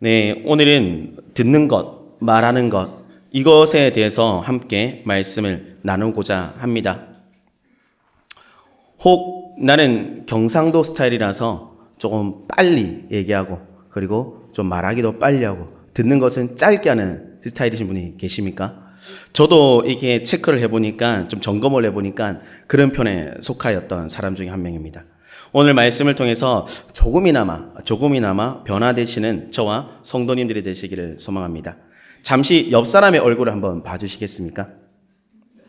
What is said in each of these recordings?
네, 오늘은 듣는 것, 말하는 것, 이것에 대해서 함께 말씀을 나누고자 합니다. 혹 나는 경상도 스타일이라서 조금 빨리 얘기하고, 그리고 좀 말하기도 빨리 하고, 듣는 것은 짧게 하는 스타일이신 분이 계십니까? 저도 이렇게 체크를 해보니까, 좀 점검을 해보니까 그런 편에 속하였던 사람 중에 한 명입니다. 오늘 말씀을 통해서 조금이나마 변화되시는 저와 성도님들이 되시기를 소망합니다. 잠시 옆 사람의 얼굴을 한번 봐주시겠습니까?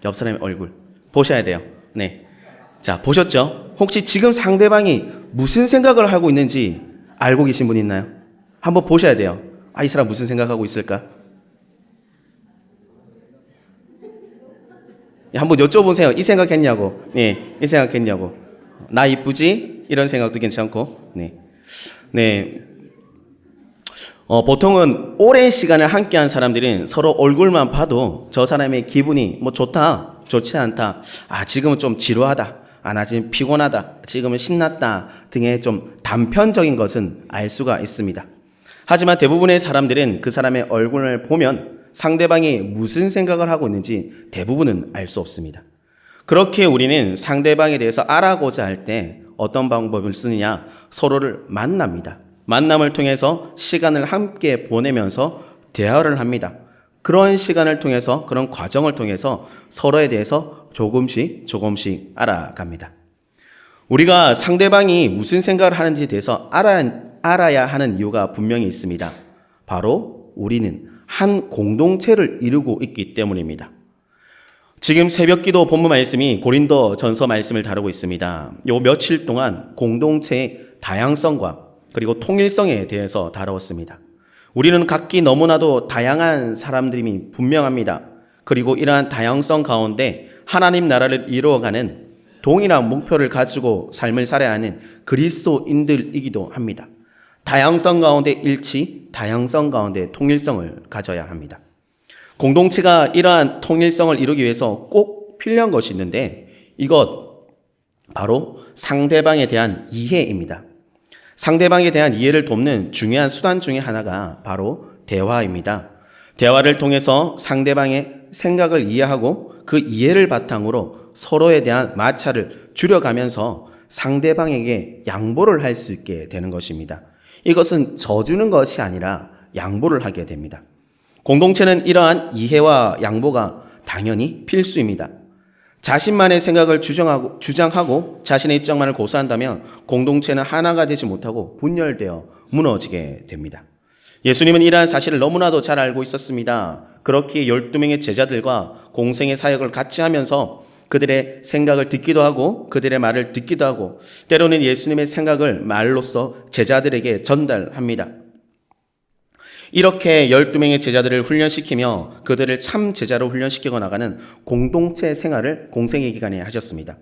옆 사람의 얼굴 보셔야 돼요. 네. 자, 보셨죠? 혹시 지금 상대방이 무슨 생각을 하고 있는지 알고 계신 분 있나요? 한번 보셔야 돼요. 아, 이 사람 무슨 생각하고 있을까? 한번 여쭤보세요. 이 생각했냐고. 네, 이 생각했냐고. 나 이쁘지? 이런 생각도 괜찮고. 네. 보통은 오랜 시간을 함께한 사람들은 서로 얼굴만 봐도 저 사람의 기분이 뭐 좋다, 좋지 않다, 아, 지금은 좀 지루하다, 아, 나 지금 피곤하다, 지금은 신났다 등의 좀 단편적인 것은 알 수가 있습니다. 하지만 대부분의 사람들은 그 사람의 얼굴을 보면 상대방이 무슨 생각을 하고 있는지 대부분은 알 수 없습니다. 그렇게 우리는 상대방에 대해서 알아보자 할 때 어떤 방법을 쓰느냐? 서로를 만납니다. 만남을 통해서 시간을 함께 보내면서 대화를 합니다. 그런 시간을 통해서, 그런 과정을 통해서 서로에 대해서 조금씩 알아갑니다. 우리가 상대방이 무슨 생각을 하는지에 대해서 알아야 하는 이유가 분명히 있습니다. 바로 우리는 한 공동체를 이루고 있기 때문입니다. 지금 새벽기도 본문 말씀이 고린도전서 말씀을 다루고 있습니다. 요 며칠 동안 공동체의 다양성과 그리고 통일성에 대해서 다루었습니다. 우리는 각기 너무나도 다양한 사람들임이 분명합니다. 그리고 이러한 다양성 가운데 하나님 나라를 이루어가는 동일한 목표를 가지고 삶을 살아야 하는 그리스도인들이기도 합니다. 다양성 가운데 일치, 다양성 가운데 통일성을 가져야 합니다. 공동체가 이러한 통일성을 이루기 위해서 꼭 필요한 것이 있는데 이것 바로 상대방에 대한 이해입니다. 상대방에 대한 이해를 돕는 중요한 수단 중에 하나가 바로 대화입니다. 대화를 통해서 상대방의 생각을 이해하고 그 이해를 바탕으로 서로에 대한 마찰을 줄여가면서 상대방에게 양보를 할 수 있게 되는 것입니다. 이것은 져주는 것이 아니라 양보를 하게 됩니다. 공동체는 이러한 이해와 양보가 당연히 필수입니다. 자신만의 생각을 주장하고 자신의 입장만을 고수한다면 공동체는 하나가 되지 못하고 분열되어 무너지게 됩니다. 예수님은 이러한 사실을 너무나도 잘 알고 있었습니다. 그렇게 12명의 제자들과 공생의 사역을 같이 하면서 그들의 생각을 듣기도 하고 그들의 말을 듣기도 하고 때로는 예수님의 생각을 말로써 제자들에게 전달합니다. 이렇게 12명의 제자들을 훈련시키며 그들을 참 제자로 훈련시키고 나가는 공동체 생활을 공생의 기간에 하셨습니다.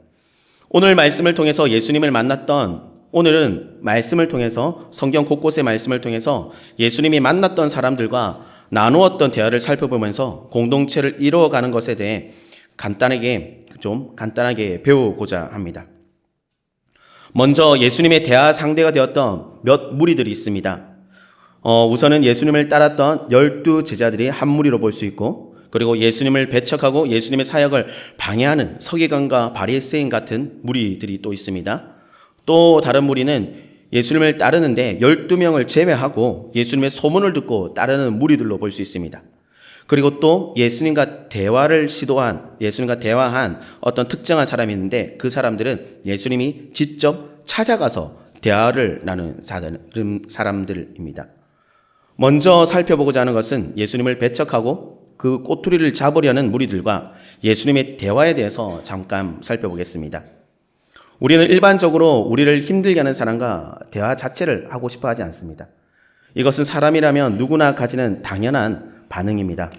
오늘 말씀을 통해서 예수님을 만났던, 오늘은 말씀을 통해서 성경 곳곳의 말씀을 통해서 예수님이 만났던 사람들과 나누었던 대화를 살펴보면서 공동체를 이루어가는 것에 대해 간단하게 배우고자 합니다. 먼저 예수님의 대화 상대가 되었던 몇 무리들이 있습니다. 우선은 예수님을 따랐던 12 제자들이 한 무리로 볼 수 있고, 그리고 예수님을 배척하고 예수님의 사역을 방해하는 서기관과 바리새인 같은 무리들이 또 있습니다. 또 다른 무리는 예수님을 따르는데 12명을 제외하고 예수님의 소문을 듣고 따르는 무리들로 볼 수 있습니다. 그리고 또 예수님과 대화한 어떤 특정한 사람이 있는데 그 사람들은 예수님이 직접 찾아가서 대화를 나눈 사람들입니다. 먼저 살펴보고자 하는 것은 예수님을 배척하고 그 꼬투리를 잡으려는 무리들과 예수님의 대화에 대해서 잠깐 살펴보겠습니다. 우리는 일반적으로 우리를 힘들게 하는 사람과 대화 자체를 하고 싶어 하지 않습니다. 이것은 사람이라면 누구나 가지는 당연한 반응입니다.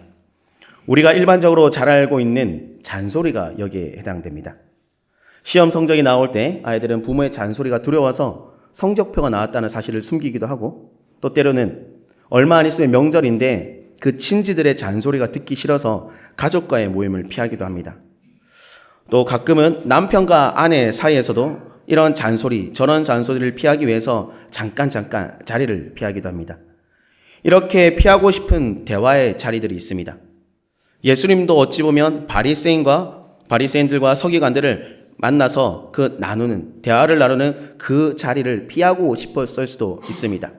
우리가 일반적으로 잘 알고 있는 잔소리가 여기에 해당됩니다. 시험 성적이 나올 때 아이들은 부모의 잔소리가 두려워서 성적표가 나왔다는 사실을 숨기기도 하고, 또 때로는 얼마 안 있으면 명절인데 그 친지들의 잔소리가 듣기 싫어서 가족과의 모임을 피하기도 합니다. 또 가끔은 남편과 아내 사이에서도 이런 잔소리, 저런 잔소리를 피하기 위해서 잠깐 자리를 피하기도 합니다. 이렇게 피하고 싶은 대화의 자리들이 있습니다. 예수님도 어찌 보면 바리새인들과 서기관들을 만나서 대화를 나누는 그 자리를 피하고 싶었을 수도 있습니다.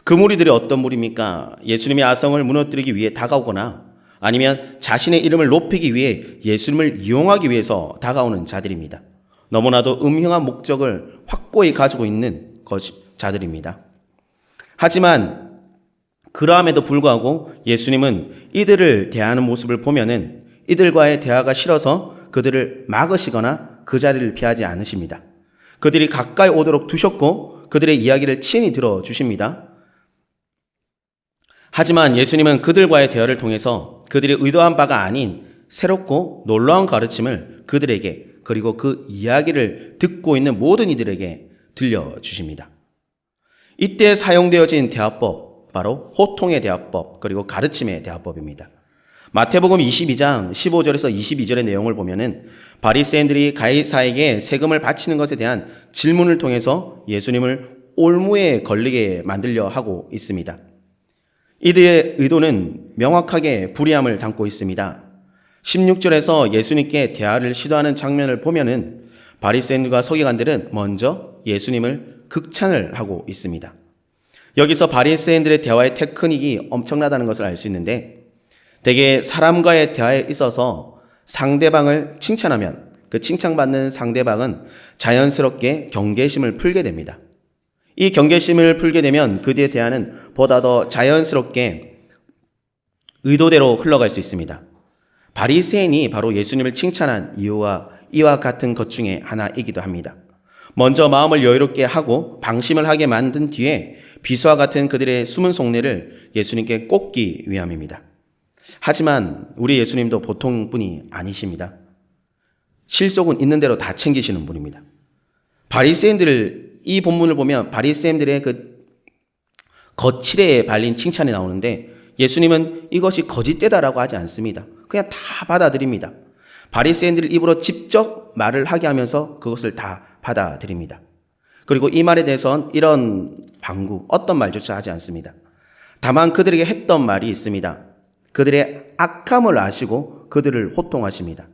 그 무리들이 어떤 무리입니까? 예수님의 아성을 무너뜨리기 위해 다가오거나 아니면 자신의 이름을 높이기 위해 예수님을 이용하기 위해서 다가오는 자들입니다. 너무나도 음흉한 목적을 확고히 가지고 있는 자들입니다. 하지만 그러함에도 불구하고 예수님은 이들을 대하는 모습을 보면은 이들과의 대화가 싫어서 그들을 막으시거나 그 자리를 피하지 않으십니다. 그들이 가까이 오도록 두셨고 그들의 이야기를 친히 들어주십니다. 하지만 예수님은 그들과의 대화를 통해서 그들이 의도한 바가 아닌 새롭고 놀라운 가르침을 그들에게 그리고 그 이야기를 듣고 있는 모든 이들에게 들려주십니다. 이때 사용되어진 대화법, 바로 호통의 대화법 그리고 가르침의 대화법입니다. 마태복음 22장 15절에서 22절의 내용을 보면은 바리새인들이 가이사에게 세금을 바치는 것에 대한 질문을 통해서 예수님을 올무에 걸리게 만들려 하고 있습니다. 이들의 의도는 명확하게 불의함을 담고 있습니다. 16절에서 예수님께 대화를 시도하는 장면을 보면은 바리새인들과 서기관들은 먼저 예수님을 극찬을 하고 있습니다. 여기서 바리새인들의 대화의 테크닉이 엄청나다는 것을 알 수 있는데 대개 사람과의 대화에 있어서 상대방을 칭찬하면 그 칭찬받는 상대방은 자연스럽게 경계심을 풀게 됩니다. 이 경계심을 풀게 되면 그 뒤에 대화는 보다 더 자연스럽게 의도대로 흘러갈 수 있습니다. 바리새인이 바로 예수님을 칭찬한 이유와 이와 같은 것 중에 하나이기도 합니다. 먼저 마음을 여유롭게 하고 방심을 하게 만든 뒤에 비수와 같은 그들의 숨은 속내를 예수님께 꽂기 위함입니다. 하지만 우리 예수님도 보통 분이 아니십니다. 실속은 있는 대로 다 챙기시는 분입니다. 이 본문을 보면 바리새인들의 그 거칠에 발린 칭찬이 나오는데 예수님은 이것이 거짓되다라고 하지 않습니다. 그냥 다 받아들입니다. 바리새인들 입으로 직접 말을 하게 하면서 그것을 다 받아들입니다. 그리고 이 말에 대해서는 이런 어떤 말조차 하지 않습니다. 다만 그들에게 했던 말이 있습니다. 그들의 악함을 아시고 그들을 호통하십니다.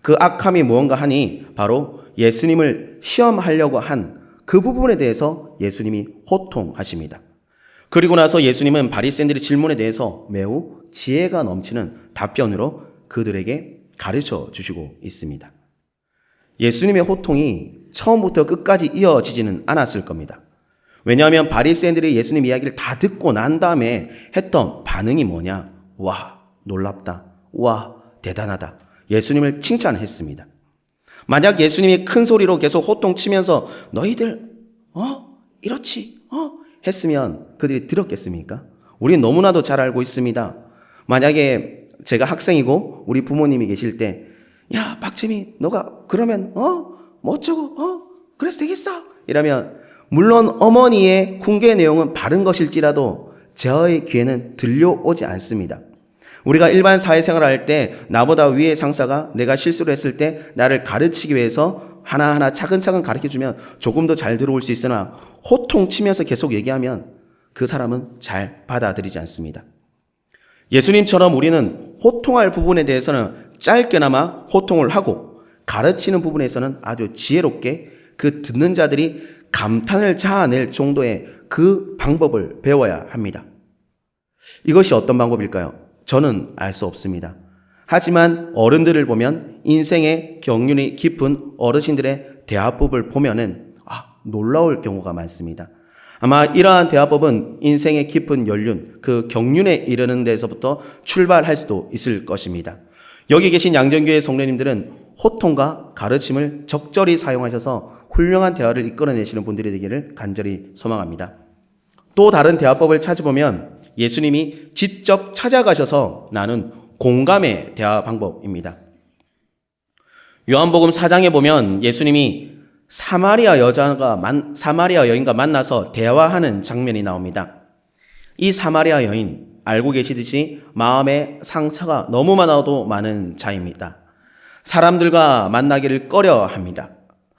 그 악함이 무언가 하니 바로 예수님을 시험하려고 한 그 부분에 대해서 예수님이 호통하십니다. 그리고 나서 예수님은 바리새인들의 질문에 대해서 매우 지혜가 넘치는 답변으로 그들에게 가르쳐 주시고 있습니다. 예수님의 호통이 처음부터 끝까지 이어지지는 않았을 겁니다. 왜냐하면 바리새인들이 예수님 이야기를 다 듣고 난 다음에 했던 반응이 뭐냐? 와, 놀랍다. 와, 대단하다. 예수님을 칭찬했습니다. 만약 예수님이 큰 소리로 계속 호통치면서 너희들 이렇지 했으면 그들이 들었겠습니까? 우리는 너무나도 잘 알고 있습니다. 만약에 제가 학생이고 우리 부모님이 계실 때 야, 박재미 너가 그러면 뭐 어쩌고 그래서 되겠어? 이러면 물론 어머니의 훈계 내용은 바른 것일지라도 저의 귀에는 들려오지 않습니다. 우리가 일반 사회생활을 할 때 나보다 위의 상사가 내가 실수를 했을 때 나를 가르치기 위해서 하나하나 차근차근 가르쳐주면 조금 더 잘 들어올 수 있으나 호통치면서 계속 얘기하면 그 사람은 잘 받아들이지 않습니다. 예수님처럼 우리는 호통할 부분에 대해서는 짧게나마 호통을 하고 가르치는 부분에서는 아주 지혜롭게 그 듣는 자들이 감탄을 자아낼 정도의 그 방법을 배워야 합니다. 이것이 어떤 방법일까요? 저는 알 수 없습니다. 하지만 어른들을 보면 인생의 경륜이 깊은 어르신들의 대화법을 보면은 놀라울 경우가 많습니다. 아마 이러한 대화법은 인생의 깊은 연륜, 그 경륜에 이르는 데서부터 출발할 수도 있을 것입니다. 여기 계신 양정교회 성도님들은 호통과 가르침을 적절히 사용하셔서 훌륭한 대화를 이끌어내시는 분들이 되기를 간절히 소망합니다. 또 다른 대화법을 찾아보면 예수님이 직접 찾아가셔서 나눈 공감의 대화 방법입니다. 요한복음 4장에 보면 예수님이 사마리아 여인과 만나서 대화하는 장면이 나옵니다. 이 사마리아 여인, 알고 계시듯이 마음에 상처가 너무 많은 자입니다. 사람들과 만나기를 꺼려합니다.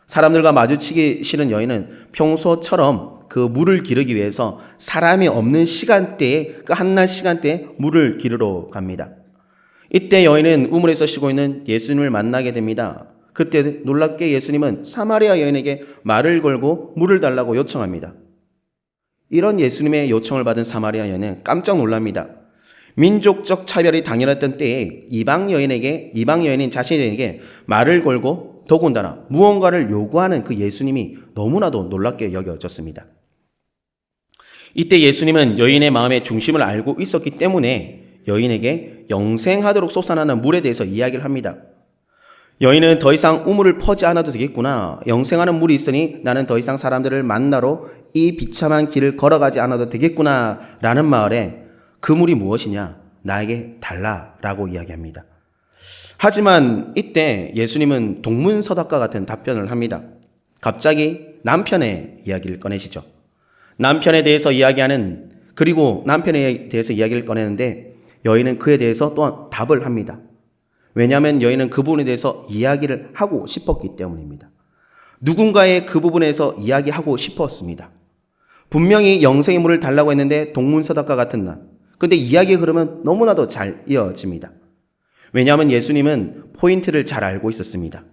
사람들과 마주치기 싫은 여인은 평소처럼 그 물을 기르기 위해서 사람이 없는 시간대에, 그 한낮 시간대에 물을 기르러 갑니다. 이때 여인은 우물에서 쉬고 있는 예수님을 만나게 됩니다. 그때 놀랍게 예수님은 사마리아 여인에게 말을 걸고 물을 달라고 요청합니다. 이런 예수님의 요청을 받은 사마리아 여인은 깜짝 놀랍니다. 민족적 차별이 당연했던 때에 이방 여인인 자신에게 말을 걸고 더군다나 무언가를 요구하는 그 예수님이 너무나도 놀랍게 여겨졌습니다. 이때 예수님은 여인의 마음의 중심을 알고 있었기 때문에 여인에게 영생하도록 솟아나는 물에 대해서 이야기를 합니다. 여인은 더 이상 우물을 퍼지 않아도 되겠구나. 영생하는 물이 있으니 나는 더 이상 사람들을 만나러 이 비참한 길을 걸어가지 않아도 되겠구나 라는 말에 그 물이 무엇이냐? 나에게 달라라고 이야기합니다. 하지만 이때 예수님은 동문서답과 같은 답변을 합니다. 갑자기 남편의 이야기를 꺼내시죠. 남편에 대해서 이야기하는, 그리고 남편에 대해서 이야기를 꺼내는데 여인은 그에 대해서 또한 답을 합니다. 왜냐하면 여인은 그 부분에 대해서 이야기를 하고 싶었기 때문입니다. 누군가의 그 부분에서 이야기하고 싶었습니다. 분명히 영생의 물을 달라고 했는데 동문서답과 같은 날. 근데 이야기의 흐름은 너무나도 잘 이어집니다. 왜냐하면 예수님은 포인트를 잘 알고 있었습니다.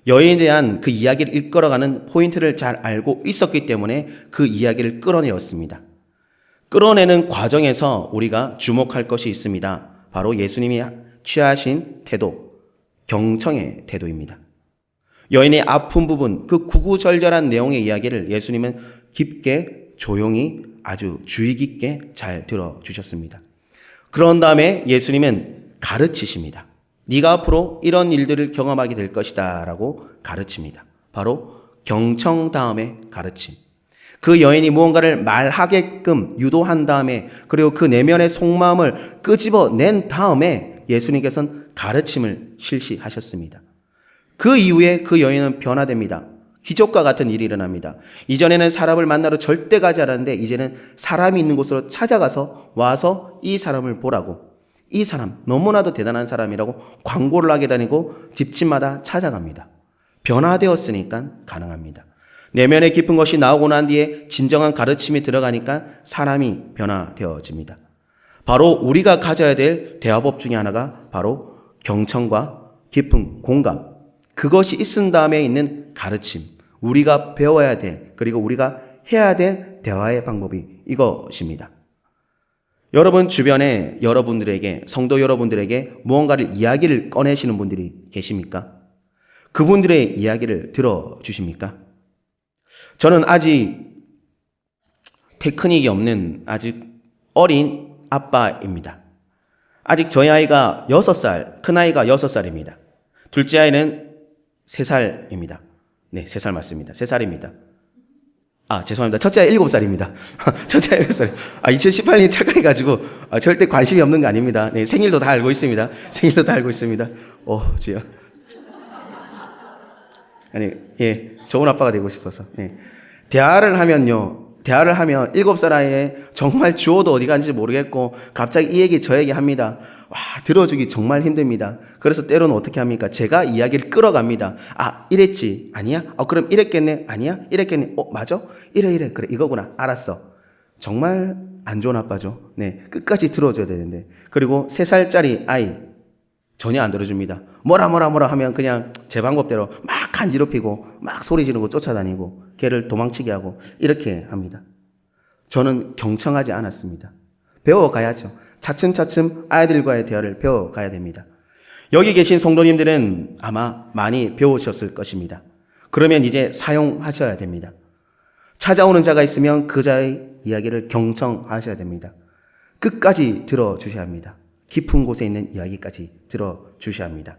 여인에 대한 그 이야기를 이끌어가는 포인트를 잘 알고 있었기 때문에 그 이야기를 끌어내었습니다. 끌어내는 과정에서 우리가 주목할 것이 있습니다. 바로 예수님이 취하신 태도, 경청의 태도입니다. 여인의 아픈 부분, 그 구구절절한 내용의 이야기를 예수님은 깊게, 조용히, 아주 주의 깊게 잘 들어주셨습니다. 그런 다음에 예수님은 가르치십니다. 네가 앞으로 이런 일들을 경험하게 될 것이다 라고 가르칩니다. 바로 경청 다음에 가르침. 그 여인이 무언가를 말하게끔 유도한 다음에, 그리고 그 내면의 속마음을 끄집어낸 다음에 예수님께서는 가르침을 실시하셨습니다. 그 이후에 그 여인은 변화됩니다. 기적과 같은 일이 일어납니다. 이전에는 사람을 만나러 절대 가지 않았는데 이제는 사람이 있는 곳으로 찾아가서 와서 이 사람을 보라고, 이 사람 너무나도 대단한 사람이라고 광고를 하게 다니고 집집마다 찾아갑니다. 변화되었으니까 가능합니다. 내면에 깊은 것이 나오고 난 뒤에 진정한 가르침이 들어가니까 사람이 변화되어집니다. 바로 우리가 가져야 될 대화법 중에 하나가 바로 경청과 깊은 공감, 그것이 있은 다음에 있는 가르침, 우리가 배워야 될, 그리고 우리가 해야 될 대화의 방법이 이것입니다. 여러분 주변에 여러분들에게, 성도 여러분들에게 무언가를 이야기를 꺼내시는 분들이 계십니까? 그분들의 이야기를 들어주십니까? 저는 아직 테크닉이 없는 아직 어린 아빠입니다. 아직 저희 아이가 6살, 큰아이가 6살입니다. 둘째 아이는 3살입니다. 네, 3살 맞습니다. 3살입니다. 아, 죄송합니다. 첫째 아이 7살입니다. 첫째 아이 7살. 2018년이 착각해가지고, 절대 관심이 없는 거 아닙니다. 네, 생일도 다 알고 있습니다. 생일도 다 알고 있습니다. 주여. 아니, 예, 좋은 아빠가 되고 싶어서. 네. 대화를 하면 7살 아이에 정말 주어도 어디 간지 모르겠고, 갑자기 이 얘기 저 얘기 합니다. 와, 들어주기 정말 힘듭니다. 그래서 때로는 어떻게 합니까? 제가 이야기를 끌어갑니다. 아, 이랬지. 아니야? 그럼 이랬겠네. 아니야? 이랬겠네. 맞아? 이래. 그래, 이거구나. 알았어. 정말 안 좋은 아빠죠. 네. 끝까지 들어줘야 되는데. 그리고 3살짜리 아이. 전혀 안 들어줍니다. 뭐라 하면 그냥 제 방법대로 막 간지럽히고, 막 소리 지르고 쫓아다니고, 걔를 도망치게 하고, 이렇게 합니다. 저는 경청하지 않았습니다. 배워가야죠. 차츰차츰 아이들과의 대화를 배워가야 됩니다. 여기 계신 성도님들은 아마 많이 배우셨을 것입니다. 그러면 이제 사용하셔야 됩니다. 찾아오는 자가 있으면 그 자의 이야기를 경청하셔야 됩니다. 끝까지 들어주셔야 합니다. 깊은 곳에 있는 이야기까지 들어주셔야 합니다.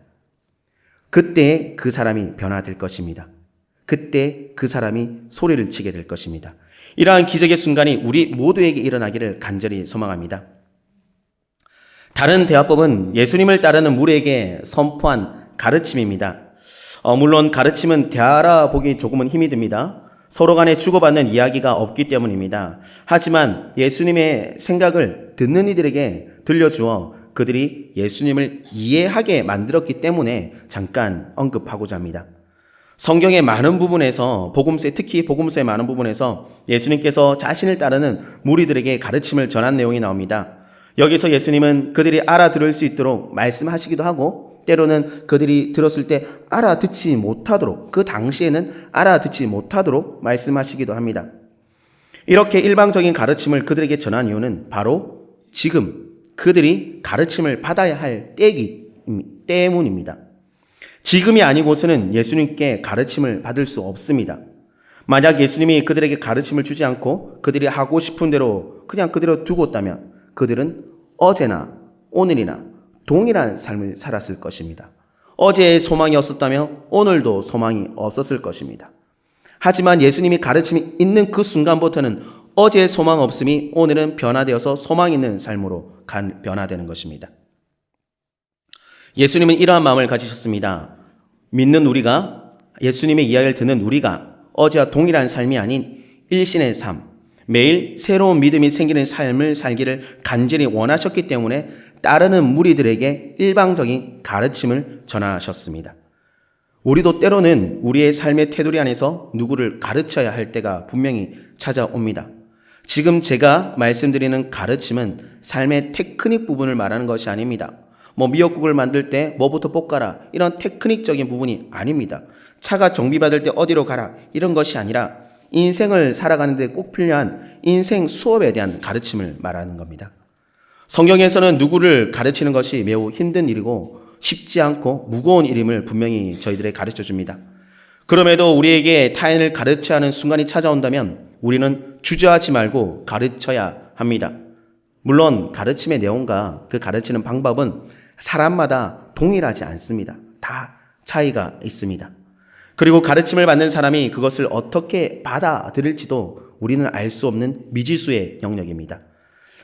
그때 그 사람이 변화될 것입니다. 그때 그 사람이 소리를 치게 될 것입니다. 이러한 기적의 순간이 우리 모두에게 일어나기를 간절히 소망합니다. 다른 대화법은 예수님을 따르는 무리에게 선포한 가르침입니다. 물론 가르침은 대화라 보기 조금은 힘이 듭니다. 서로 간에 주고받는 이야기가 없기 때문입니다. 하지만 예수님의 생각을 듣는 이들에게 들려주어 그들이 예수님을 이해하게 만들었기 때문에 잠깐 언급하고자 합니다. 성경의 많은 부분에서 특히 복음서의 많은 부분에서 예수님께서 자신을 따르는 무리들에게 가르침을 전한 내용이 나옵니다. 여기서 예수님은 그들이 알아들을 수 있도록 말씀하시기도 하고 때로는 그들이 들었을 때 알아듣지 못하도록 그 당시에는 알아듣지 못하도록 말씀하시기도 합니다. 이렇게 일방적인 가르침을 그들에게 전한 이유는 바로 지금 그들이 가르침을 받아야 할 때이기 때문입니다. 지금이 아니고서는 예수님께 가르침을 받을 수 없습니다. 만약 예수님이 그들에게 가르침을 주지 않고 그들이 하고 싶은 대로 그냥 그대로 두고 있다면 그들은 어제나 오늘이나 동일한 삶을 살았을 것입니다. 어제의 소망이 없었다면 오늘도 소망이 없었을 것입니다. 하지만 예수님이 가르침이 있는 그 순간부터는 어제의 소망 없음이 오늘은 변화되어서 소망 있는 삶으로 변화되는 것입니다. 예수님은 이러한 마음을 가지셨습니다. 믿는 우리가, 예수님의 이야기를 듣는 우리가 어제와 동일한 삶이 아닌 일신의 삶, 매일 새로운 믿음이 생기는 삶을 살기를 간절히 원하셨기 때문에 따르는 무리들에게 일방적인 가르침을 전하셨습니다. 우리도 때로는 우리의 삶의 테두리 안에서 누구를 가르쳐야 할 때가 분명히 찾아옵니다. 지금 제가 말씀드리는 가르침은 삶의 테크닉 부분을 말하는 것이 아닙니다. 미역국을 만들 때 뭐부터 볶아라 이런 테크닉적인 부분이 아닙니다. 차가 정비받을 때 어디로 가라 이런 것이 아니라 인생을 살아가는 데 꼭 필요한 인생 수업에 대한 가르침을 말하는 겁니다. 성경에서는 누구를 가르치는 것이 매우 힘든 일이고 쉽지 않고 무거운 일임을 분명히 저희들에게 가르쳐 줍니다. 그럼에도 우리에게 타인을 가르쳐야 하는 순간이 찾아온다면 우리는 주저하지 말고 가르쳐야 합니다. 물론 가르침의 내용과 그 가르치는 방법은 사람마다 동일하지 않습니다. 다 차이가 있습니다. 그리고 가르침을 받는 사람이 그것을 어떻게 받아들일지도 우리는 알 수 없는 미지수의 영역입니다.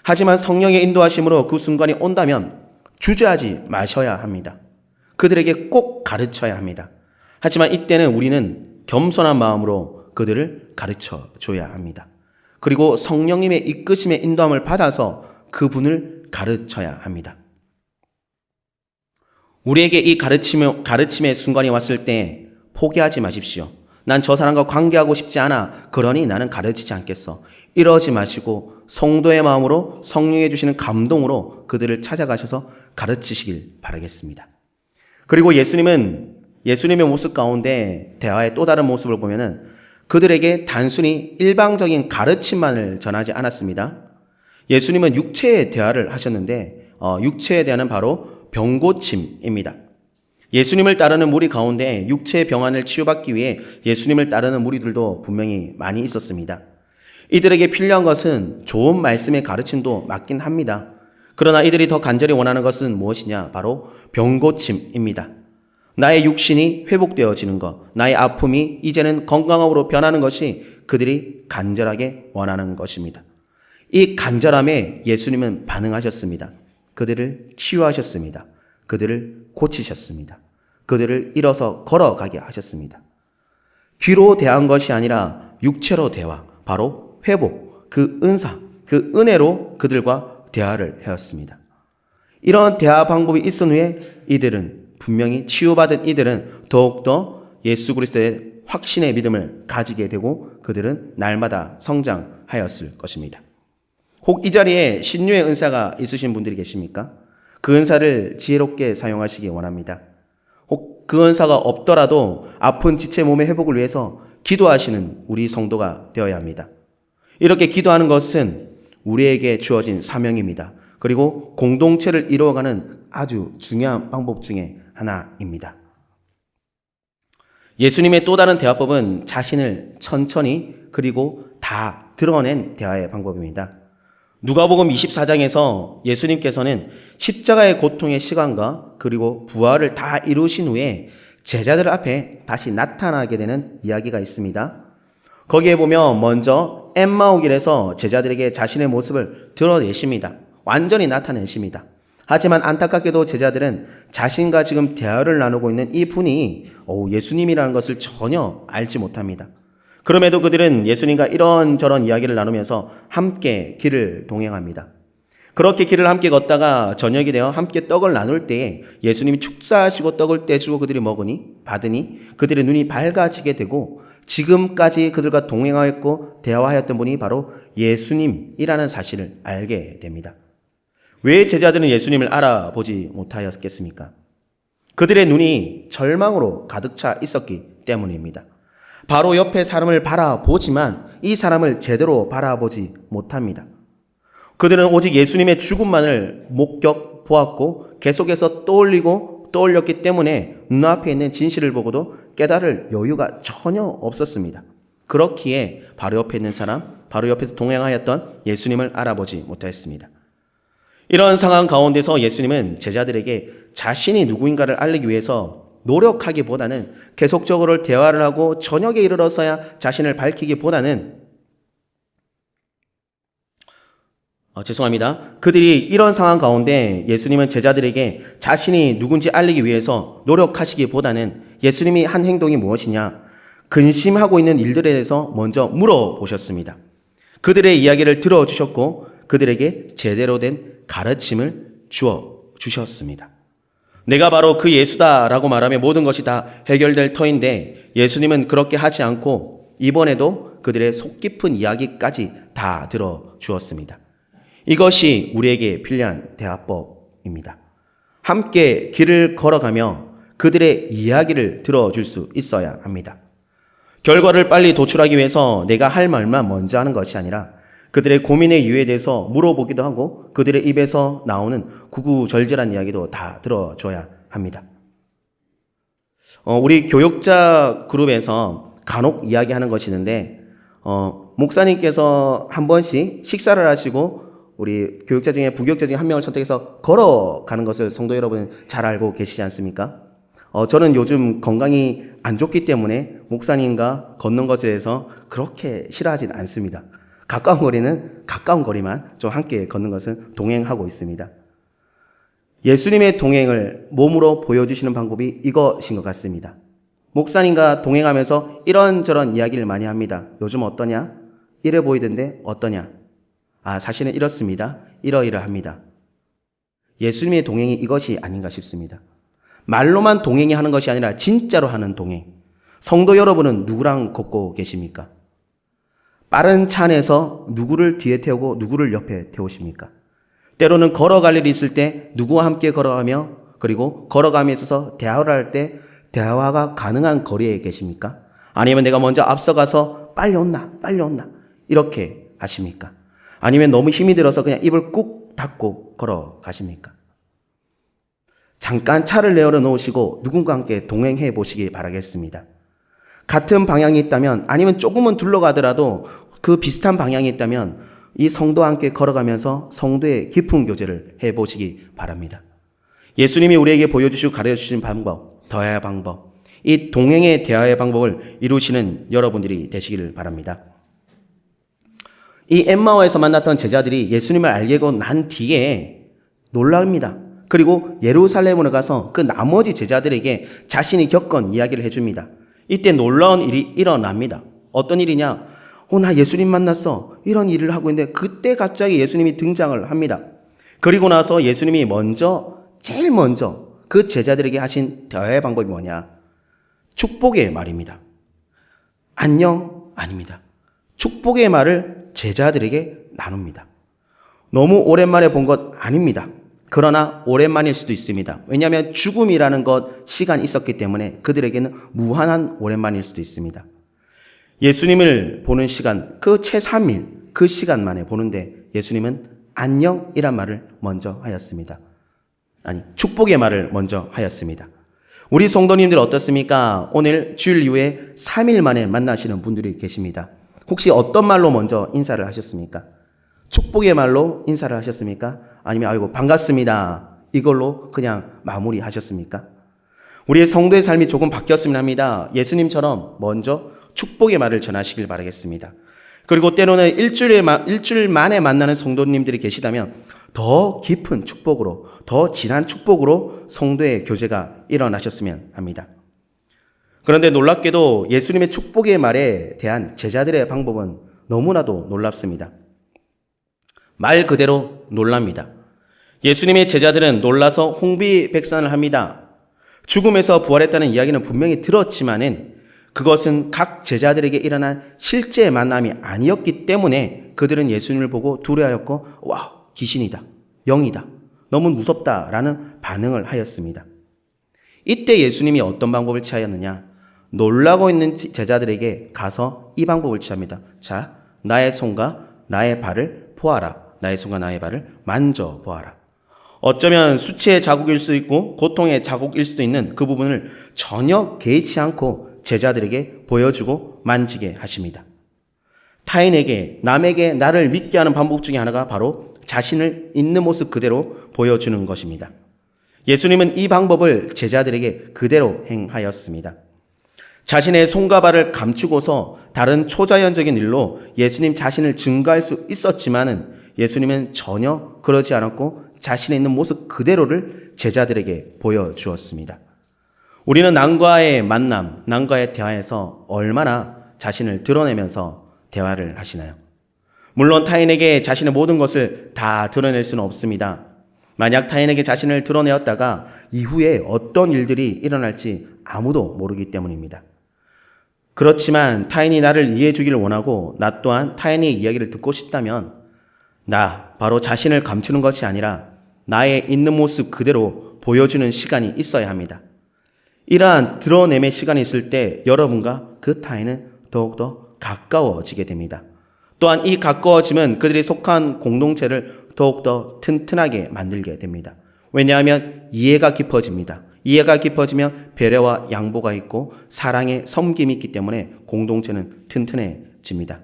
하지만 성령의 인도하심으로 그 순간이 온다면 주저하지 마셔야 합니다. 그들에게 꼭 가르쳐야 합니다. 하지만 이때는 우리는 겸손한 마음으로 그들을 가르쳐 줘야 합니다. 그리고 성령님의 이끄심의 인도함을 받아서 그분을 가르쳐야 합니다. 우리에게 이 가르침의 순간이 왔을 때 포기하지 마십시오. 난 저 사람과 관계하고 싶지 않아. 그러니 나는 가르치지 않겠어. 이러지 마시고 성도의 마음으로 성령이 주시는 감동으로 그들을 찾아가셔서 가르치시길 바라겠습니다. 그리고 예수님의 모습 가운데 대화의 또 다른 모습을 보면은 그들에게 단순히 일방적인 가르침만을 전하지 않았습니다. 예수님은 육체의 대화를 하셨는데 육체의 대화는 바로 병고침입니다. 예수님을 따르는 무리 가운데 육체의 병환을 치유받기 위해 예수님을 따르는 무리들도 분명히 많이 있었습니다. 이들에게 필요한 것은 좋은 말씀의 가르침도 맞긴 합니다. 그러나 이들이 더 간절히 원하는 것은 무엇이냐? 바로 병고침입니다. 나의 육신이 회복되어지는 것, 나의 아픔이 이제는 건강함으로 변하는 것이 그들이 간절하게 원하는 것입니다. 이 간절함에 예수님은 반응하셨습니다. 그들을 치유하셨습니다. 그들을 고치셨습니다. 그들을 일어서 걸어가게 하셨습니다. 귀로 대한 것이 아니라 육체로 대화, 바로 회복, 그 은사, 그 은혜로 그들과 대화를 하였습니다. 이런 대화 방법이 있은 후에 이들은 분명히 치유받은 이들은 더욱더 예수 그리스도의 확신의 믿음을 가지게 되고 그들은 날마다 성장하였을 것입니다. 혹 이 자리에 신유의 은사가 있으신 분들이 계십니까? 그 은사를 지혜롭게 사용하시기 원합니다. 혹 그 은사가 없더라도 아픈 지체 몸의 회복을 위해서 기도하시는 우리 성도가 되어야 합니다. 이렇게 기도하는 것은 우리에게 주어진 사명입니다. 그리고 공동체를 이루어가는 아주 중요한 방법 중에 하나입니다. 예수님의 또 다른 대화법은 자신을 천천히 그리고 다 드러낸 대화의 방법입니다. 누가복음 24장에서 예수님께서는 십자가의 고통의 시간과 그리고 부활을 다 이루신 후에 제자들 앞에 다시 나타나게 되는 이야기가 있습니다. 거기에 보면 먼저 엠마오길에서 제자들에게 자신의 모습을 드러내십니다. 완전히 나타내십니다. 하지만 안타깝게도 제자들은 자신과 지금 대화를 나누고 있는 이 분이 예수님이라는 것을 전혀 알지 못합니다. 그럼에도 그들은 예수님과 이런저런 이야기를 나누면서 함께 길을 동행합니다. 그렇게 길을 함께 걷다가 저녁이 되어 함께 떡을 나눌 때에 예수님이 축사하시고 떡을 떼주고 그들이 먹으니 받으니 그들의 눈이 밝아지게 되고 지금까지 그들과 동행하였고 대화하였던 분이 바로 예수님이라는 사실을 알게 됩니다. 왜 제자들은 예수님을 알아보지 못하였겠습니까? 그들의 눈이 절망으로 가득 차 있었기 때문입니다. 바로 옆에 사람을 바라보지만 이 사람을 제대로 바라보지 못합니다. 그들은 오직 예수님의 죽음만을 목격 보았고 계속해서 떠올렸기 때문에 눈앞에 있는 진실을 보고도 깨달을 여유가 전혀 없었습니다. 그렇기에 바로 옆에 있는 사람, 바로 옆에서 동행하였던 예수님을 알아보지 못했습니다. 이런 상황 가운데서 예수님은 제자들에게 자신이 누구인가를 알리기 위해서 노력하기보다는 계속적으로 대화를 하고 저녁에 이르러서야 자신을 밝히기보다는 그들이 이런 상황 가운데 예수님은 제자들에게 자신이 누군지 알리기 위해서 노력하시기보다는 예수님이 한 행동이 무엇이냐, 근심하고 있는 일들에 대해서 먼저 물어보셨습니다. 그들의 이야기를 들어주셨고 그들에게 제대로 된 가르침을 주셨습니다. 내가 바로 그 예수다라고 말하며 모든 것이 다 해결될 터인데 예수님은 그렇게 하지 않고 이번에도 그들의 속 깊은 이야기까지 다 들어주었습니다. 이것이 우리에게 필요한 대화법입니다. 함께 길을 걸어가며 그들의 이야기를 들어줄 수 있어야 합니다. 결과를 빨리 도출하기 위해서 내가 할 말만 먼저 하는 것이 아니라 그들의 고민의 이유에 대해서 물어보기도 하고 그들의 입에서 나오는 구구절절한 이야기도 다 들어줘야 합니다. 우리 교육자 그룹에서 간혹 이야기하는 것이 있는데 목사님께서 한 번씩 식사를 하시고 우리 교육자 중에 부교육자 중에 한 명을 선택해서 걸어가는 것을 성도 여러분 잘 알고 계시지 않습니까? 저는 요즘 건강이 안 좋기 때문에 목사님과 걷는 것에 대해서 그렇게 싫어하진 않습니다. 가까운 거리만 좀 함께 걷는 것은 동행하고 있습니다. 예수님의 동행을 몸으로 보여주시는 방법이 이것인 것 같습니다. 목사님과 동행하면서 이런저런 이야기를 많이 합니다. 요즘 어떠냐? 이래 보이던데 어떠냐? 사실은 이렇습니다. 이러이러합니다. 예수님의 동행이 이것이 아닌가 싶습니다. 말로만 동행이 하는 것이 아니라 진짜로 하는 동행. 성도 여러분은 누구랑 걷고 계십니까? 빠른 차 안에서 누구를 뒤에 태우고 누구를 옆에 태우십니까? 때로는 걸어갈 일이 있을 때 누구와 함께 걸어가며 그리고 걸어감에 있어서 대화를 할 때 대화가 가능한 거리에 계십니까? 아니면 내가 먼저 앞서가서 빨리 온나 이렇게 하십니까? 아니면 너무 힘이 들어서 그냥 입을 꾹 닫고 걸어가십니까? 잠깐 차를 내어려 놓으시고 누군가 함께 동행해 보시기 바라겠습니다. 같은 방향이 있다면 아니면 조금은 둘러가더라도 그 비슷한 방향이 있다면 이 성도와 함께 걸어가면서 성도의 깊은 교제를 해보시기 바랍니다. 예수님이 우리에게 보여주시고 가르쳐주신 방법, 대화의 방법, 이 동행의 대화의 방법을 이루시는 여러분들이 되시기를 바랍니다. 이 엠마오에서 만났던 제자들이 예수님을 알게 난 뒤에 놀랍니다. 그리고 예루살렘으로 가서 그 나머지 제자들에게 자신이 겪은 이야기를 해줍니다. 이때 놀라운 일이 일어납니다. 어떤 일이냐? 나 예수님 만났어. 이런 일을 하고 있는데 그때 갑자기 예수님이 등장을 합니다. 그리고 나서 예수님이 제일 먼저 그 제자들에게 하신 대화의 방법이 뭐냐? 축복의 말입니다. 안녕? 아닙니다. 축복의 말을 제자들에게 나눕니다. 너무 오랜만에 본 것 아닙니다. 그러나 오랜만일 수도 있습니다. 왜냐하면 죽음이라는 시간이 있었기 때문에 그들에게는 무한한 오랜만일 수도 있습니다. 예수님을 보는 시간, 그 채 3일, 그 시간 만에 보는데 예수님은 안녕이란 말을 먼저 하였습니다. 축복의 말을 먼저 하였습니다. 우리 성도님들 어떻습니까? 오늘 주일 이후에 3일 만에 만나시는 분들이 계십니다. 혹시 어떤 말로 먼저 인사를 하셨습니까? 축복의 말로 인사를 하셨습니까? 아니면 아이고 반갑습니다. 이걸로 그냥 마무리하셨습니까? 우리의 성도의 삶이 조금 바뀌었으면 합니다. 예수님처럼 먼저 축복의 말을 전하시길 바라겠습니다. 그리고 때로는 일주일 만에 만나는 성도님들이 계시다면 더 깊은 축복으로, 더 진한 축복으로 성도의 교제가 일어나셨으면 합니다. 그런데 놀랍게도 예수님의 축복의 말에 대한 제자들의 방법은 너무나도 놀랍습니다. 말 그대로 놀랍니다. 예수님의 제자들은 놀라서 홍비백산을 합니다. 죽음에서 부활했다는 이야기는 분명히 들었지만은 그것은 각 제자들에게 일어난 실제 만남이 아니었기 때문에 그들은 예수님을 보고 두려워하였고, 와, 귀신이다, 영이다, 너무 무섭다라는 반응을 하였습니다. 이때 예수님이 어떤 방법을 취하였느냐? 놀라고 있는 제자들에게 가서 이 방법을 취합니다. 자, 나의 손과 나의 발을 보아라. 나의 손과 나의 발을 만져보아라. 어쩌면 수치의 자국일 수 있고 고통의 자국일 수도 있는 그 부분을 전혀 개의치 않고 제자들에게 보여주고 만지게 하십니다. 타인에게, 남에게 나를 믿게 하는 방법 중에 하나가 바로 자신을 있는 모습 그대로 보여주는 것입니다. 예수님은 이 방법을 제자들에게 그대로 행하였습니다. 자신의 손과 발을 감추고서 다른 초자연적인 일로 예수님 자신을 증거할 수 있었지만은 예수님은 전혀 그러지 않았고 자신의 있는 모습 그대로를 제자들에게 보여주었습니다. 우리는 남과의 만남, 남과의 대화에서 얼마나 자신을 드러내면서 대화를 하시나요? 물론 타인에게 자신의 모든 것을 다 드러낼 수는 없습니다. 만약 타인에게 자신을 드러내었다가 이후에 어떤 일들이 일어날지 아무도 모르기 때문입니다. 그렇지만 타인이 나를 이해해 주기를 원하고 나 또한 타인의 이야기를 듣고 싶다면 나, 바로 자신을 감추는 것이 아니라 나의 있는 모습 그대로 보여주는 시간이 있어야 합니다. 이러한 드러냄의 시간이 있을 때 여러분과 그 타인은 더욱더 가까워지게 됩니다. 또한 이 가까워짐은 그들이 속한 공동체를 더욱더 튼튼하게 만들게 됩니다. 왜냐하면 이해가 깊어집니다. 이해가 깊어지면 배려와 양보가 있고 사랑의 섬김이 있기 때문에 공동체는 튼튼해집니다.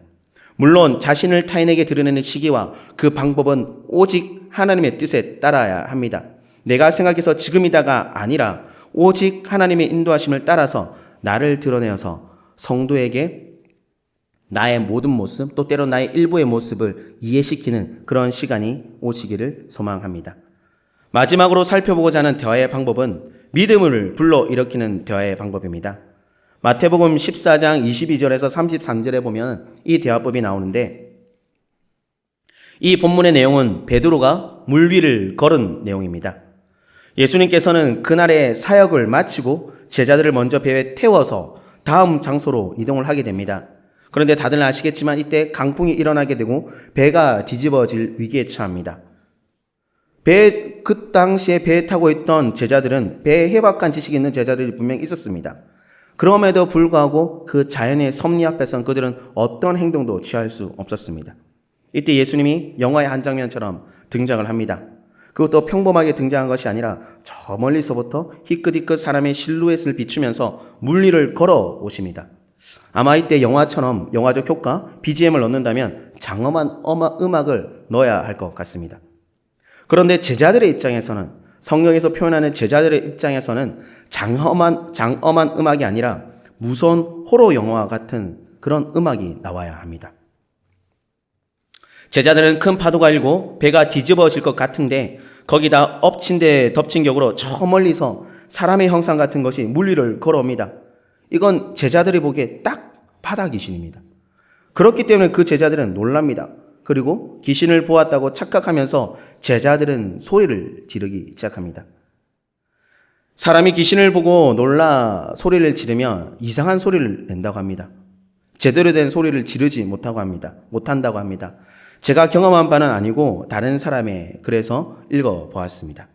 물론 자신을 타인에게 드러내는 시기와 그 방법은 오직 하나님의 뜻에 따라야 합니다. 내가 생각해서 지금이다가 아니라 오직 하나님의 인도하심을 따라서 나를 드러내어서 성도에게 나의 모든 모습, 또 때로 나의 일부의 모습을 이해시키는 그런 시간이 오시기를 소망합니다. 마지막으로 살펴보고자 하는 대화의 방법은 믿음을 불러일으키는 대화의 방법입니다. 마태복음 14장 22절에서 33절에 보면 이 대화법이 나오는데 이 본문의 내용은 베드로가 물 위를 걸은 내용입니다. 예수님께서는 그날의 사역을 마치고 제자들을 먼저 배에 태워서 다음 장소로 이동을 하게 됩니다. 그런데 다들 아시겠지만 이때 강풍이 일어나게 되고 배가 뒤집어질 위기에 처합니다. 그 당시에 배에 타고 있던 제자들은 배에 해박한 지식이 있는 제자들이 분명히 있었습니다. 그럼에도 불구하고 그 자연의 섭리 앞에선 그들은 어떤 행동도 취할 수 없었습니다. 이때 예수님이 영화의 한 장면처럼 등장을 합니다. 그것도 평범하게 등장한 것이 아니라 저 멀리서부터 희끗희끗 사람의 실루엣을 비추면서 물 위를 걸어 오십니다. 아마 이때 영화처럼 영화적 효과, BGM을 넣는다면 장엄한 음악을 넣어야 할 것 같습니다. 그런데 제자들의 입장에서는, 성경에서 표현하는 제자들의 입장에서는 장엄한 음악이 아니라 무서운 호러 영화와 같은 그런 음악이 나와야 합니다. 제자들은 큰 파도가 일고 배가 뒤집어질 것 같은데 거기다 엎친 데 덮친 격으로 저 멀리서 사람의 형상 같은 것이 물 위를 걸어옵니다. 이건 제자들이 보기에 딱 바다 귀신입니다. 그렇기 때문에 그 제자들은 놀랍니다. 그리고 귀신을 보았다고 착각하면서 제자들은 소리를 지르기 시작합니다. 사람이 귀신을 보고 놀라 소리를 지르면 이상한 소리를 낸다고 합니다. 제대로 된 소리를 지르지 못한다고 합니다. 제가 경험한 바는 아니고 다른 사람의 글에서 읽어보았습니다.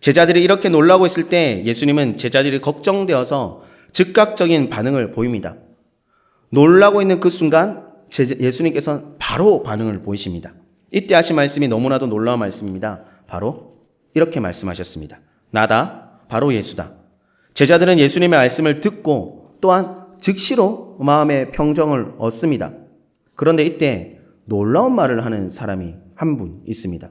제자들이 이렇게 놀라고 있을 때 예수님은 제자들이 걱정되어서 즉각적인 반응을 보입니다. 놀라고 있는 그 순간 예수님께서는 바로 반응을 보이십니다. 이때 하신 말씀이 너무나도 놀라운 말씀입니다. 바로 이렇게 말씀하셨습니다. 나다, 바로 예수다. 제자들은 예수님의 말씀을 듣고 또한 즉시로 마음의 평정을 얻습니다. 그런데 이때 놀라운 말을 하는 사람이 한 분 있습니다.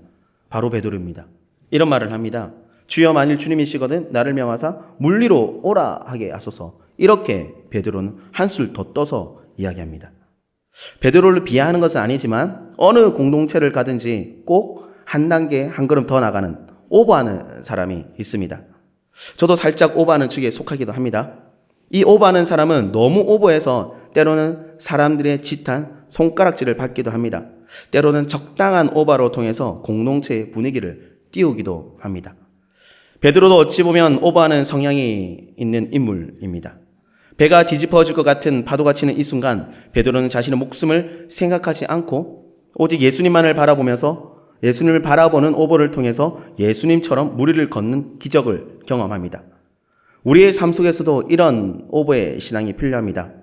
바로 베드로입니다. 이런 말을 합니다. 주여, 만일 주님이시거든 나를 명하사 물 위로 오라 하게 하소서. 이렇게 베드로는 한술 더 떠서 이야기합니다. 베드로를 비하하는 것은 아니지만 어느 공동체를 가든지 꼭 한 단계 한 걸음 더 나가는 오버하는 사람이 있습니다. 저도 살짝 오버하는 축에 속하기도 합니다. 이 오버하는 사람은 너무 오버해서 때로는 사람들의 짓한 손가락질을 받기도 합니다. 때로는 적당한 오바로 통해서 공동체의 분위기를 띄우기도 합니다. 베드로도 어찌 보면 오바하는 성향이 있는 인물입니다. 배가 뒤집어질 것 같은 파도가 치는 이 순간 베드로는 자신의 목숨을 생각하지 않고 오직 예수님만을 바라보면서 예수님을 바라보는 오보를 통해서 예수님처럼 무리를 걷는 기적을 경험합니다. 우리의 삶 속에서도 이런 오보의 신앙이 필요합니다.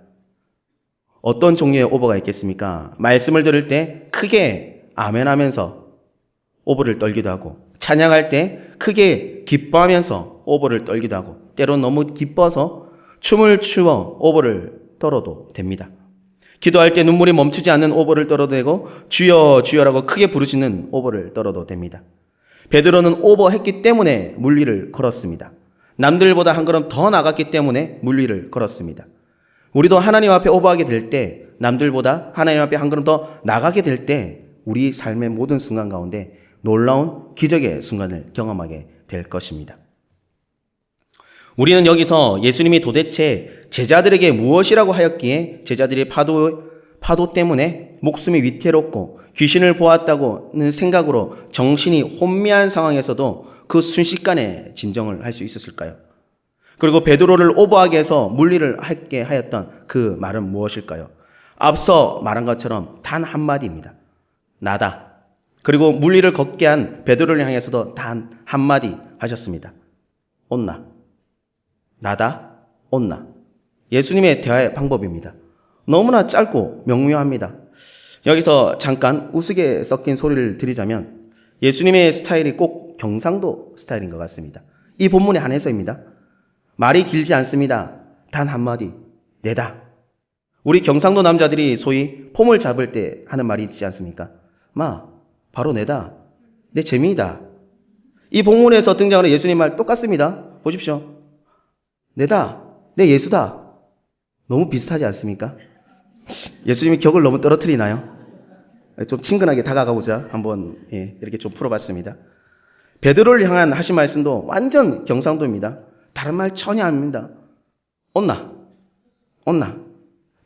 어떤 종류의 오보가 있겠습니까? 말씀을 들을 때 크게 아멘하면서 오보를 떨기도 하고, 찬양할 때 크게 기뻐하면서 오보를 떨기도 하고, 때론 너무 기뻐서 춤을 추어 오보를 떨어도 됩니다. 기도할 때 눈물이 멈추지 않는 오보를 떨어도 되고, 주여 주여라고 크게 부르시는 오보를 떨어도 됩니다. 베드로는 오보했기 때문에 물리를 걸었습니다. 남들보다 한 걸음 더 나갔기 때문에 물리를 걸었습니다. 우리도 하나님 앞에 오버하게 될 때, 남들보다 하나님 앞에 한 걸음 더 나가게 될 때 우리 삶의 모든 순간 가운데 놀라운 기적의 순간을 경험하게 될 것입니다. 우리는 여기서 예수님이 도대체 제자들에게 무엇이라고 하였기에 제자들이 파도 때문에 목숨이 위태롭고 귀신을 보았다고는 생각으로 정신이 혼미한 상황에서도 그 순식간에 진정을 할 수 있었을까요? 그리고 베드로를 오버하게 해서 물리를 하게 하였던 그 말은 무엇일까요? 앞서 말한 것처럼 단 한마디입니다. 나다. 그리고 물리를 걷게 한 베드로를 향해서도 단 한마디 하셨습니다. 온나. 나다. 온나. 예수님의 대화의 방법입니다. 너무나 짧고 명료합니다. 여기서 잠깐 우스개 섞인 소리를 드리자면 예수님의 스타일이 꼭 경상도 스타일인 것 같습니다. 이 본문에 한해서입니다. 말이 길지 않습니다. 단 한마디, 내다. 우리 경상도 남자들이 소위 폼을 잡을 때 하는 말이 있지 않습니까? 마, 바로 내다. 내 재미이다. 이 본문에서 등장하는 예수님 말 똑같습니다. 보십시오. 내다. 내 예수다. 너무 비슷하지 않습니까? 예수님이 격을 너무 떨어뜨리나요? 좀 친근하게 다가가보자. 한번 이렇게 좀 풀어봤습니다. 베드로를 향한 하신 말씀도 완전 경상도입니다. 다른 말 전혀 아닙니다. 온나.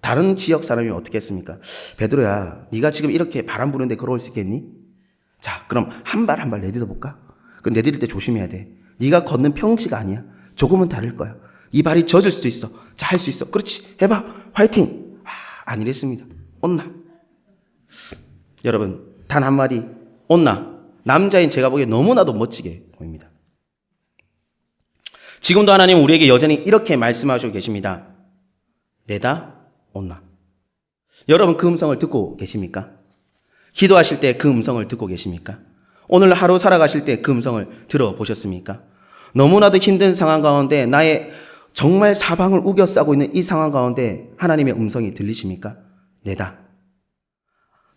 다른 지역 사람이 어떻게 했습니까? 베드로야, 네가 지금 이렇게 바람 부는데 걸어올 수 있겠니? 자, 그럼 한 발 한 발 내딛어 볼까? 그 내딛을 때 조심해야 돼. 네가 걷는 평지가 아니야. 조금은 다를 거야. 이 발이 젖을 수도 있어. 자, 할 수 있어. 그렇지. 해봐. 화이팅. 안 이랬습니다. 온나. 여러분, 단 한마디 온나. 남자인 제가 보기에 너무나도 멋지게 보입니다. 지금도 하나님 우리에게 여전히 이렇게 말씀하시고 계십니다. 내다 온나. 여러분 그 음성을 듣고 계십니까? 기도하실 때 그 음성을 듣고 계십니까? 오늘 하루 살아가실 때 그 음성을 들어보셨습니까? 너무나도 힘든 상황 가운데 나의 정말 사방을 우겨싸고 있는 이 상황 가운데 하나님의 음성이 들리십니까? 내다.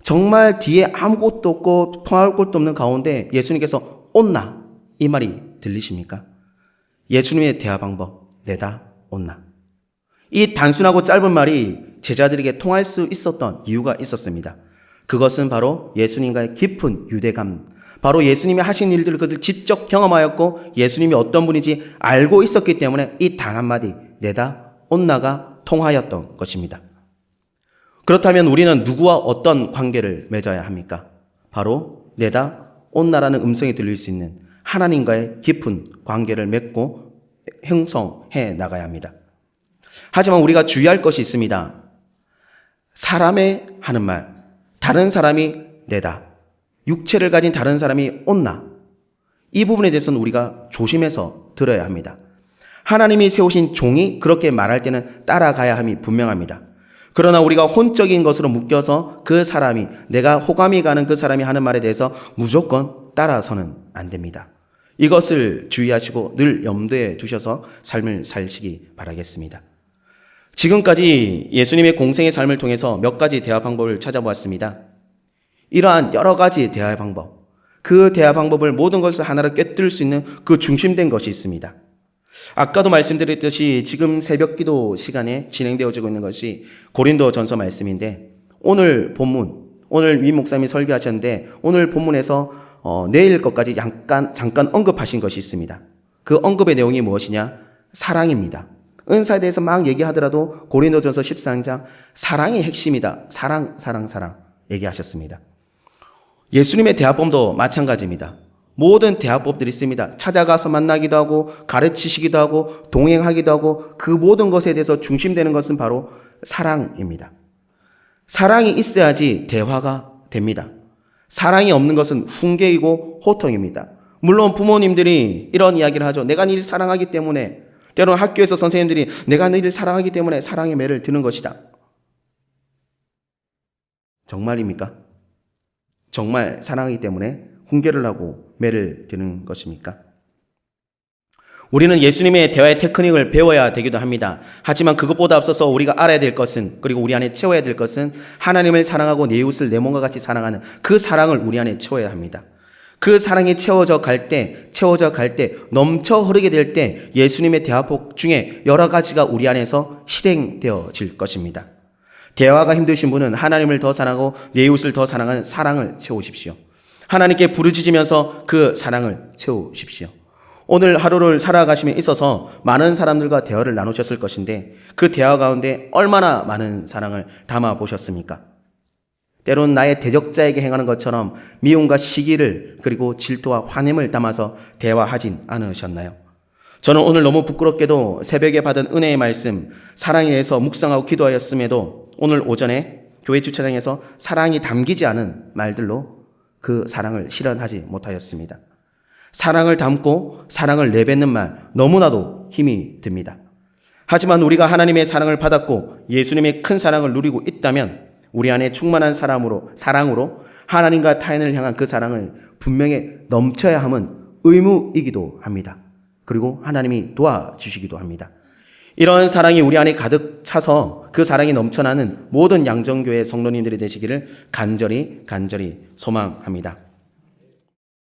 정말 뒤에 아무것도 없고 통할 곳도 없는 가운데 예수님께서 온나 이 말이 들리십니까? 예수님의 대화 방법 내다 온나. 이 단순하고 짧은 말이 제자들에게 통할 수 있었던 이유가 있었습니다. 그것은 바로 예수님과의 깊은 유대감, 바로 예수님이 하신 일들을 그들 직접 경험하였고 예수님이 어떤 분인지 알고 있었기 때문에 이 단 한마디 내다 온나가 통하였던 것입니다. 그렇다면 우리는 누구와 어떤 관계를 맺어야 합니까? 바로 내다 온나라는 음성이 들릴 수 있는 하나님과의 깊은 관계를 맺고 형성해 나가야 합니다. 하지만 우리가 주의할 것이 있습니다. 사람의 하는 말, 다른 사람이 내다, 육체를 가진 다른 사람이 온나, 이 부분에 대해서는 우리가 조심해서 들어야 합니다. 하나님이 세우신 종이 그렇게 말할 때는 따라가야 함이 분명합니다. 그러나 우리가 혼적인 것으로 묶여서 그 사람이, 내가 호감이 가는 그 사람이 하는 말에 대해서 무조건 따라서는 안 됩니다. 이것을 주의하시고 늘 염두에 두셔서 삶을 사시기 바라겠습니다. 지금까지 예수님의 공생의 삶을 통해서 몇 가지 대화 방법을 찾아보았습니다. 이러한 여러 가지 대화의 방법, 그 대화 방법을 모든 것을 하나로 꿰뚫을 수 있는 그 중심된 것이 있습니다. 아까도 말씀드렸듯이 지금 새벽 기도 시간에 진행되어지고 있는 것이 고린도전서 말씀인데, 오늘 본문, 오늘 위 목사님이 설교하셨는데 오늘 본문에서 내일 것까지 잠깐 언급하신 것이 있습니다. 그 언급의 내용이 무엇이냐? 사랑입니다. 은사에 대해서 막 얘기하더라도 고린도전서 13장 사랑이 핵심이다. 사랑 얘기하셨습니다. 예수님의 대화법도 마찬가지입니다. 모든 대화법들이 있습니다. 찾아가서 만나기도 하고 가르치시기도 하고 동행하기도 하고 그 모든 것에 대해서 중심되는 것은 바로 사랑입니다. 사랑이 있어야지 대화가 됩니다. 사랑이 없는 것은 훈계이고 호통입니다. 물론 부모님들이 이런 이야기를 하죠. 내가 너를 사랑하기 때문에, 때로는 학교에서 선생님들이 내가 너를 사랑하기 때문에 사랑의 매를 드는 것이다. 정말입니까? 정말 사랑하기 때문에 훈계를 하고 매를 드는 것입니까? 우리는 예수님의 대화의 테크닉을 배워야 되기도 합니다. 하지만 그것보다 앞서서 우리가 알아야 될 것은, 그리고 우리 안에 채워야 될 것은 하나님을 사랑하고 내 이웃을 내 몸과 같이 사랑하는 그 사랑을 우리 안에 채워야 합니다. 그 사랑이 채워져 갈 때, 넘쳐 흐르게 될 때 예수님의 대화법 중에 여러 가지가 우리 안에서 실행되어질 것입니다. 대화가 힘드신 분은 하나님을 더 사랑하고 내 이웃을 더 사랑하는 사랑을 채우십시오. 하나님께 부르짖으면서 그 사랑을 채우십시오. 오늘 하루를 살아가심에 있어서 많은 사람들과 대화를 나누셨을 것인데 그 대화 가운데 얼마나 많은 사랑을 담아 보셨습니까? 때로는 나의 대적자에게 행하는 것처럼 미움과 시기를 그리고 질투와 환임을 담아서 대화하진 않으셨나요? 저는 오늘 너무 부끄럽게도 새벽에 받은 은혜의 말씀 사랑에 대해서 묵상하고 기도하였음에도 오늘 오전에 교회 주차장에서 사랑이 담기지 않은 말들로 그 사랑을 실현하지 못하였습니다. 사랑을 담고 사랑을 내뱉는 말 너무나도 힘이 듭니다. 하지만 우리가 하나님의 사랑을 받았고 예수님의 큰 사랑을 누리고 있다면 우리 안에 충만한 사랑으로 하나님과 타인을 향한 그 사랑을 분명히 넘쳐야 함은 의무이기도 합니다. 그리고 하나님이 도와주시기도 합니다. 이런 사랑이 우리 안에 가득 차서 그 사랑이 넘쳐나는 모든 양정교회 성도님들이 되시기를 간절히 소망합니다.